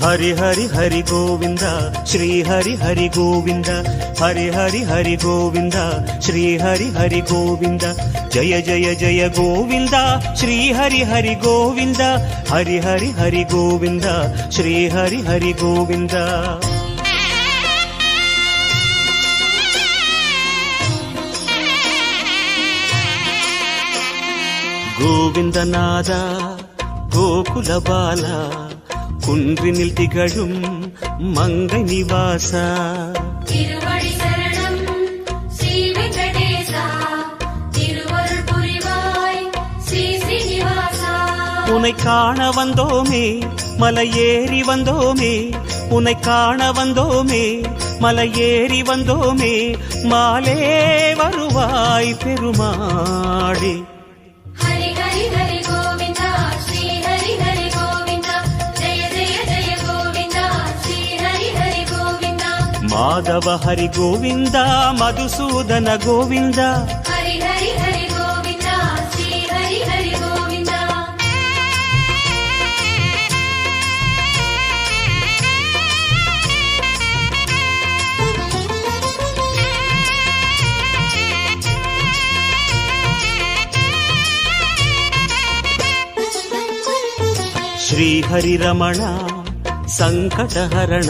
हरि हरि हरि गोविंद श्री हरि हरि गोविंद हरि हरि हरि गोविंद श्री हरि हरि गोविंद जय जय जय गोविंद श्री हरि हरि गोविंद हरि हरि हरि गोविंद श्री हरि हरि गोविंद गोविंदनादा गोकुल बाला குன்றினில் திகழும் மங்கை நிவாசா திருவடி சரணம் ஸ்ரீ வெங்கடேசா திருவருள் புரிவாய் ஸ்ரீ ஸ்ரீனிவாசா உன்னை காண வந்தோமே மலை ஏறி வந்தோமே உன்னை காண வந்தோமே மலை ஏறி வந்தோமே மாலே வருவாய் பெருமாளே ஹரி ஹரி ஹரி கோவிந்தா ஸ்ரீ ஹரி ஹரி माधव हरि गोविंद मधुसूदन गोविंद हरि हरि हरि गोविंद श्री हरि हरि गोविंद श्री हरि रमण संकटहरण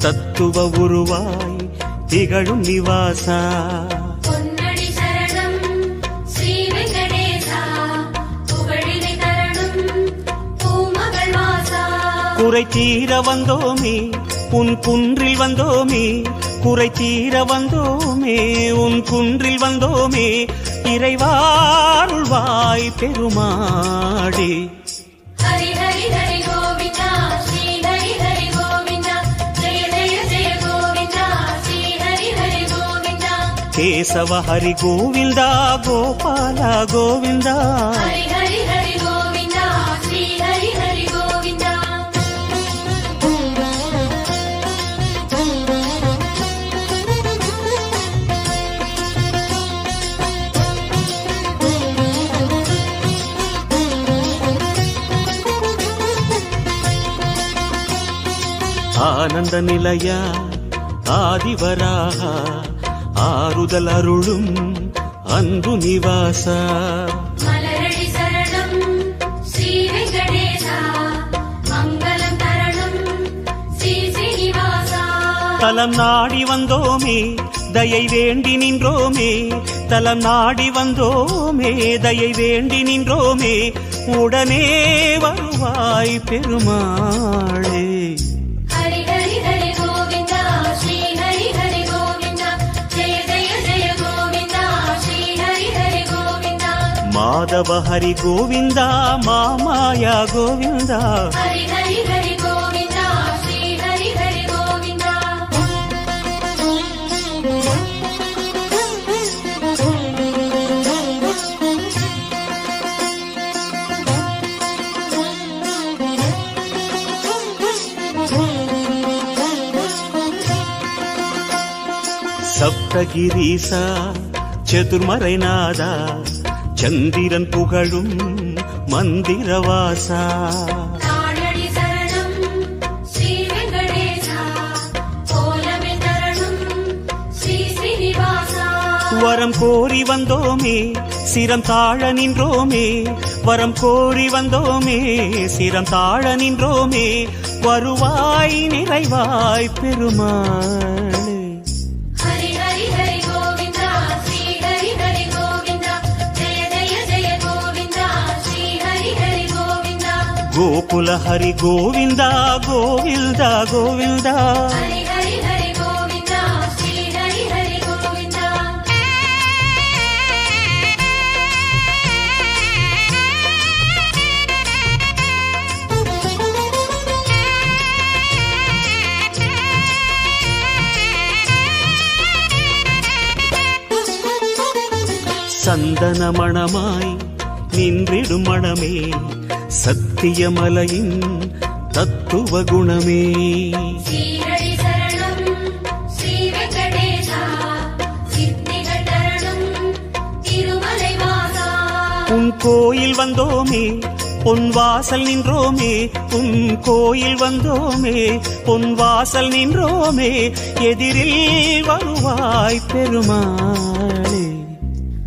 தத்துவ உருவாய் திகழும் நிவாசா பொன்னடி சரணம் ஸ்ரீ வெங்கடேசா புகழினை தரணும் பூமகள் வாசா குறை தீர வந்தோமே உன் குன்றில் வந்தோமே குறை தீர வந்தோமே உன் குன்றில் வந்தோமே இறைவாருள்வாய் பெருமாளே ஹரி ஹரி ஹரி கோவிந்தா ஸ்ரீ ஹரி ஹரி கோவிந்தா केशव हरि गोविंदा गोपाल गोविंदा हरि हरि हरि गोविंदा श्री हरि हरि गोविंदा आनंद निलया आदिवराहा ஆறுதல் அருளும் அன்பு நிவாசா மலரடி சரணம் ஸ்ரீ வெங்கடேசா மங்களம் தரணும் ஸ்ரீ ஸ்ரீனிவாசா தலம் நாடி வந்தோமே தயை வேண்டி நின்றோமே தலம் நாடி வந்தோமே தயை வேண்டி நின்றோமே உடனே வருவாய் பெருமாளே ஹரி ஹரி ஹரி கோவிந்தா ஸ்ரீ ஹரி ஹரி கோவிந்தா ஜெய ஜெய ஜெய கோவிந்தா ஸ்ரீ ஹரி ஹரி கோவிந்தா மாதவ ஹரி கோவிந்தா மாமாயா கோவிந்தா ஹரி ஹரி ஹரி கோவிந்தா ஸ்ரீ ஹரி ஹரி கோவிந்தா சப்தகிரீசா சதுர்மறைநாதா சந்திரன் புகழும் மந்திரவாசா தானடி சரணம் ஸ்ரீ வெங்கடேசா கோலமே தரணும் ஸ்ரீ ஸ்ரீனிவாசா வரம் கோரி வந்தோமே சிரம் தாழ நின்றோமே வரம் கோரி வந்தோமே சிரம் தாழ நின்றோமே வருவாய் நிறைவாய் பெருமாளே ஹரி ஹரி ஹரி கோவிந்தா ஸ்ரீ ஹரி ஹரி கோவிந்தா ஜெய ஜெய ஜெய கோவிந்தா ஸ்ரீ ஹரி ஹரி கோவிந்தா கோகுல ஹரி கோவிந்தா கோவிந்தா கோவிந்தா ஹரி ஹரி ஹரி கோவிந்தா ஸ்ரீ ஹரி ஹரி கோவிந்தா சந்தன மணமாய் நின்றிடும் மணமே சத்தியமலையின் தத்துவ குணமே ஸ்ரீஹரி சரணம் ஸ்ரீ வெங்கடேசா சித்திகள் தரணும் திருமலை வாசா உன் கோயில் வந்தோமே பொன் வாசல் நின்றோமே உன் கோயில் வந்தோமே பொன் வாசல் நின்றோமே எதிரில் வருவாய் பெருமாளே.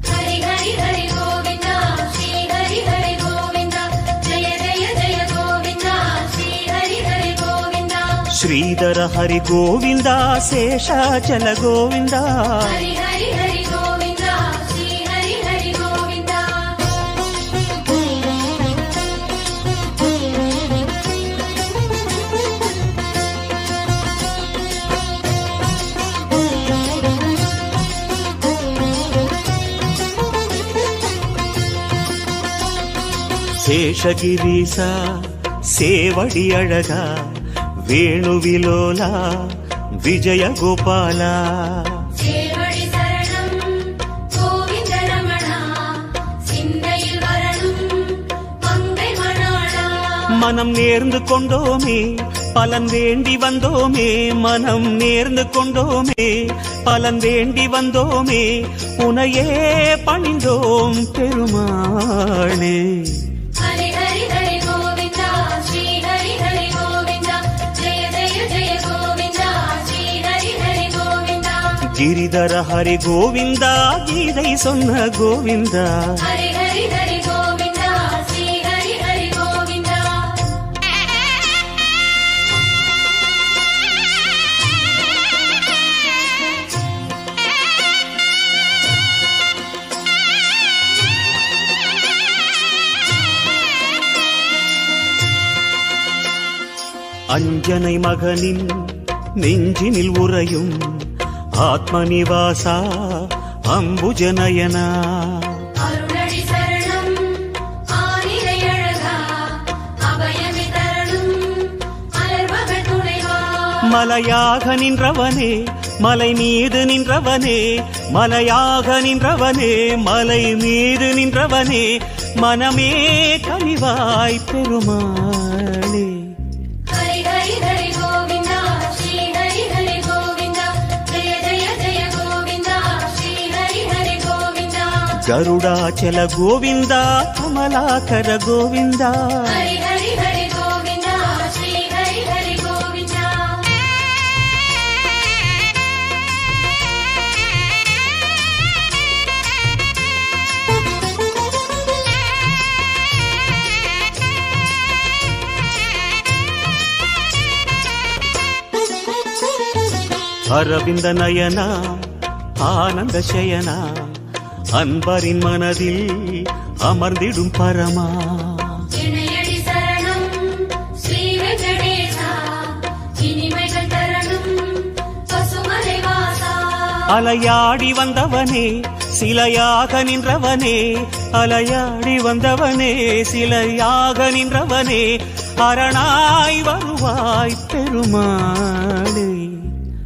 ஹரி ஹரி ஹரி கோவிந்தா ஸ்ரீ ஹரி ஹரி கோவிந்தா ஜெய ஜெய ஜெய கோவிந்தா ஸ்ரீ ஹரி ஹரி கோவிந்தா. ஸ்ரீதர ஹரி கோவிந்தா சேஷாச்சல கோவிந்தா. ஹரி ஹரி ஹரி கோவிந்தா ஸ்ரீ ஹரி ஹரி கோவிந்தா. சேஷகிரீசா சேவடி அழகா வேணுவிலோலா விஜய கோபாலா. சேவடி சரணம் கோவிந்த ரமணா சிந்தையில் வரணும் மங்கை மணாளா. மனம் நேர்ந்து கொண்டோமே பலன் வேண்டி வந்தோமே மனம் நேர்ந்து கொண்டோமே பலன் வேண்டி வந்தோமே உனையே பணிந்தோம் பெருமாளே. ஹரி ஹரி ஹரி கோவிந்தா ஸ்ரீ ஹரி ஹரி கோவிந்தா ஜெய ஜெய ஜெய கோவிந்தா ஸ்ரீ ஹரி ஹரி கோவிந்தா. கிரிதர ஹரி கோவிந்தா கீதை சொன்ன கோவிந்தா. ஹரி ஹரி ஹரி கோவிந்தா ஸ்ரீ ஹரி ஹரி கோவிந்தா. அஞ்சனை மகனின் நெஞ்சினில் உறையும் ஆத்மநிவாசா அம்புஜநயனா. அருளடி சரணம் ஆனிரை அழகா அபயமி தரணும் அலர்மகள் துணைவா. மலையாக நின்றவனே மலை மீது நின்றவனே மலையாக நின்றவனே மலை மீது நின்றவனே மனமே கனிவாய் பெருமாளே. ஹரி ஹரி ஹரி கோவிந்தா ஸ்ரீ ஹரி ஹரி கோவிந்தா ஜெய ஜெய ஜெய கோவிந்தா ஸ்ரீ ஹரி ஹரி கோவிந்தா. கருடாச்சல கோவிந்தா கமலாகர கோவிந்தா. ஹரி ஹரி ஹரி கோவிந்தா ஸ்ரீ ஹரி ஹரி கோவிந்தா. அரவிந்த நயனா ஆனந்த சயனா அன்பரின் மனதில் அமர்ந்திடும் பரமா. இணையடி சரணம் ஸ்ரீ வெங்கடேசா இனிமைகள் தரணும் பசுமலை வாசா. அலையாடி வந்தவனே சிலையாக நின்றவனே அலையாடி வந்தவனே சிலையாக நின்றவனே அரணாய் வருவாய் பெருமாளே.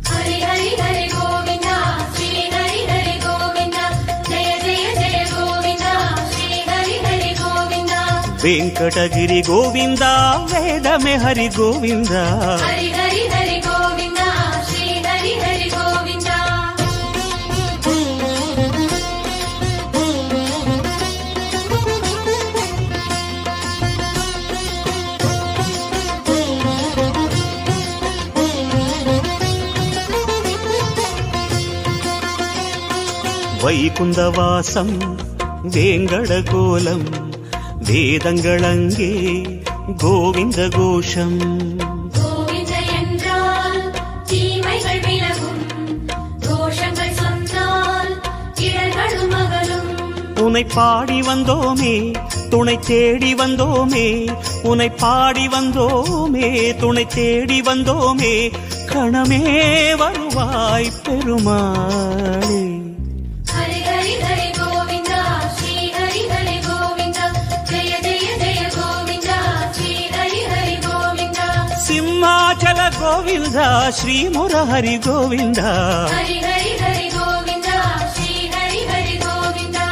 ஹரி ஹரி ஹரி கோவிந்தா ஸ்ரீ ஹரி ஹரி கோவிந்தா ஜெய ஜெய ஜெய கோவிந்தா ஸ்ரீ ஹரி ஹரி கோவிந்தா. வெங்கடகிரி கோவிந்தா வேதமே ஹரி கோவிந்தா. ஹரி ஹரி ஹரி கோவிந்தா ஸ்ரீ ஹரி ஹரி கோவிந்தா. வைகுந்தவாசம் வேங்கட கோலம் வேதங்களங்கே கோவிந்த கோஷம். கோவிந்த என்றால் தீமைகள் விலகும் தோஷங்கள் சொன்னால் இடர்களும் அகலும். உனை பாடி வந்தோமே துணை தேடி வந்தோமே உனை பாடி வந்தோமே துணை தேடி வந்தோமே கணமே வருவாய் பெருமாளே. ஹரி ஹரி ஹரி கோவிந்தா ஸ்ரீ ஹரி ஹரி கோவிந்தா ஜெய ஜெய ஜெய கோவிந்தா ஸ்ரீ ஹரி ஹரி கோவிந்தா. சிம்மாச்சல கோவிந்தா ஸ்ரீ முரஹரி கோவிந்தா. ஹரி ஹரி ஹரி கோவிந்தா ஸ்ரீ ஹரி ஹரி கோவிந்தா.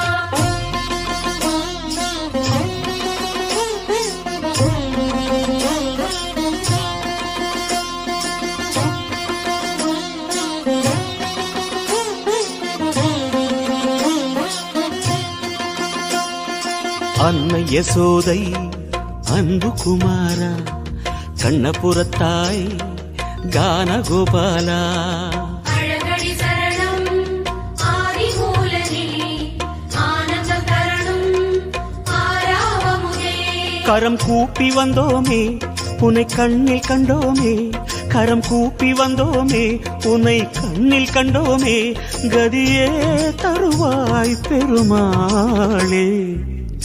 அன்னை யசோதை அன்பு குமாரா கண்ணபுரத்தாய் கான கோபாலா அழகடி சரணம் ஆதிமூலனே ஆனந்தம் தரணும் ஆராவமுதே கரம் கூப்பி வந்தோமே உன்னை கண்ணில் கண்டோமே கரம் கூப்பி வந்தோமே உன்னை கண்ணில் கண்டோமே கதியே தருவாய் பெருமாளே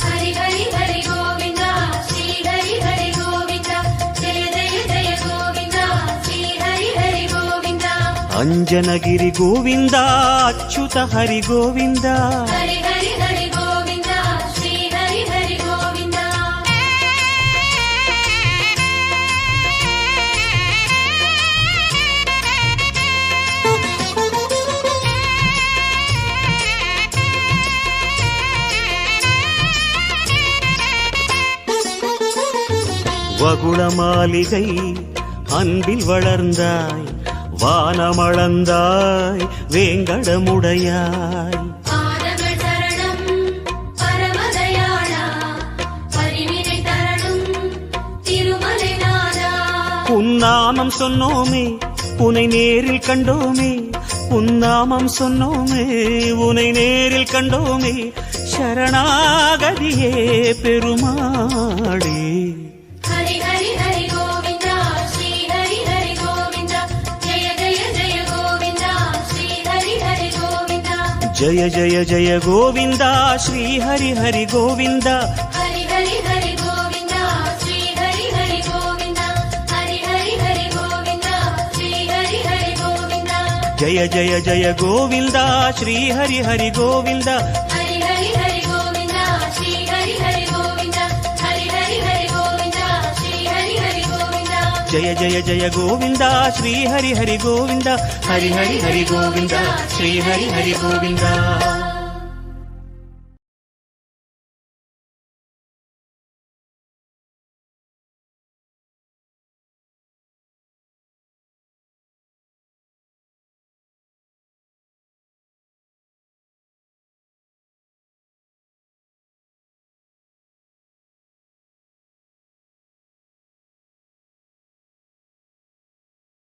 ஹரி ஹரி ஹரி கோவிந்தா ஸ்ரீ ஹரி ஹரி கோவிந்தா ஜெய ஜெய ஜெய கோவிந்தா ஸ்ரீ ஹரி ஹரி கோவிந்தா அஞ்சனகிரி கோவிந்தா அச்சுத ஹரி கோவிந்தா ஹரி ஹரி ஹரி கோவிந்தா ஸ்ரீ ஹரி ஹரி கோவிந்தா வகுள மாளிகை அன்பில் வளர்ந்தாய் வானமளந்தாய் வேங்கடமுடையாய் பாதங்கள் சரணம் பரமதயாளா பரிவினை தரணும் திருமலை நாதா உன்னாமம் சொன்னோமே உனை நேரில் கண்டோமே உன்னாமம் சொன்னோமே உனை நேரில் கண்டோமே சரணாகதியே பெருமாளே ஹரி ஹரி ஹரி கோவிந்தா ஸ்ரீ ஹரி ஹரி கோவிந்தா ஜெய ஜெய ஜெய கோவிந்தா ஸ்ரீ ஹரி ஹரி கோவிந்தா ஜய ஜய ஜய கோவிந்தா ஸ்ரீ ஹரி ஹரி கோவிந்தா ஹரி ஹரி ஹரி கோவிந்தா ஸ்ரீ ஹரி ஹரி கோவிந்தா ஹரி ஹரி ஹரி கோவிந்தா ஸ்ரீ ஹரி ஹரி கோவிந்தா ஜய ஜய ஜய கோவிந்தா ஸ்ரீ ஹரி ஹரி கோவிந்தா ஹரி ஹரி ஹரி கோவிந்தா ஸ்ரீ ஹரி ஹரி கோவிந்தா ஹரி ஹரி ஹரி கோவிந்தா ஸ்ரீ ஹரி ஹரி கோவிந்தா ஜய ஜய ஜய கோவிந்தா ஸ்ரீ ஹரி ஹரி கோவிந்தா ஹரி ஹரி ஹரி கோவிந்தா ஸ்ரீ ஹரி ஹரி கோவிந்தா